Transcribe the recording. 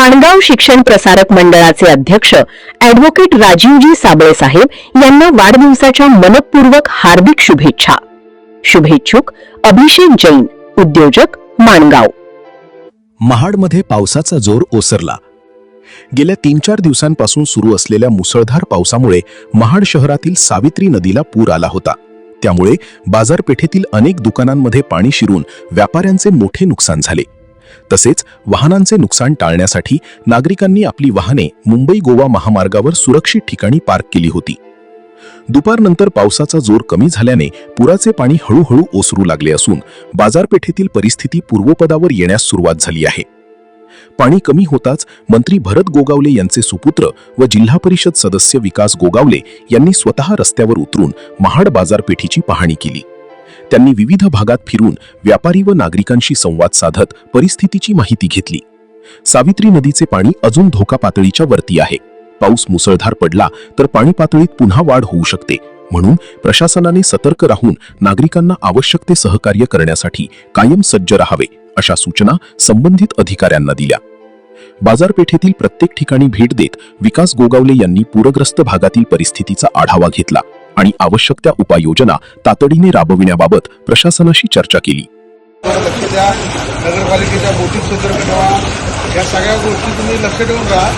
माणगाव शिक्षण प्रसारक मंडळाचे अध्यक्ष ॲडव्होकेट राजीवजी साबळे साहेब यांना वाढदिवसाच्या मनपूर्वक हार्दिक शुभेच्छा. शुभेच्छुक अभिषेक जैन, उद्योजक, माणगाव. महाडमध्ये पावसाचा जोर ओसरला. गेल्या 3-4 दिवसांपासून सुरू असलेल्या मुसळधार पावसामुळे महाड शहरातील सावित्री नदीला पूर आला होता. त्यामुळे बाजारपेठेतील अनेक दुकानांमध्ये पाणी शिरून व्यापाऱ्यांचे मोठे नुकसान झाले. तसेच वाहनांचे नुकसान टाळण्यासाठी नागरिकांनी आपली वाहने मुंबई गोवा महामार्गावर सुरक्षित ठिकाणी पार्क केली होती. दुपारनंतर पावसाचा जोर कमी झाल्याने पुराचे पाणी हळूहळू ओसरू लागले असून बाजारपेठेतील परिस्थिती पूर्वपदावर येण्यास सुरुवात झाली आहे. पाणी कमी होताच मंत्री भरत गोगावले यांचे सुपुत्र व जिल्हा परिषद सदस्य विकास गोगावले यांनी स्वतः रस्त्यावर उतरून महाड बाजारपेठेची पाहणी केली. त्यांनी विविध भागात फिरून व्यापारी व नागरिकांशी संवाद साधत परिस्थितीची माहिती घेतली. सावित्री नदीचे पाणी अजून धोका पातळीच्या वरती आहे. पाऊस मुसळधार पडला तर पाणी पातळीत पुन्हा वाढ होऊ शकते. म्हणून प्रशासनाने सतर्क राहून नागरिकांना आवश्यक ते सहकार्य करण्यासाठी कायम सज्ज राहावे अशा सूचना संबंधित अधिकाऱ्यांना दिल्या. बाजारपेठेतील प्रत्येक ठिकाणी भेट देत विकास गोगावले यांनी पूरग्रस्त भागातील परिस्थितीचा आढावा घेतला आणि आवश्यक त्या उपाययोजना तातडीने राबविण्याबाबत प्रशासनाशी चर्चा केली. लक्ष द्या, नगरपालिकेच्या बोटीत सतर्क ठेवा, या सगळ्या गोष्टी तुम्ही लक्ष ठेवून राहा.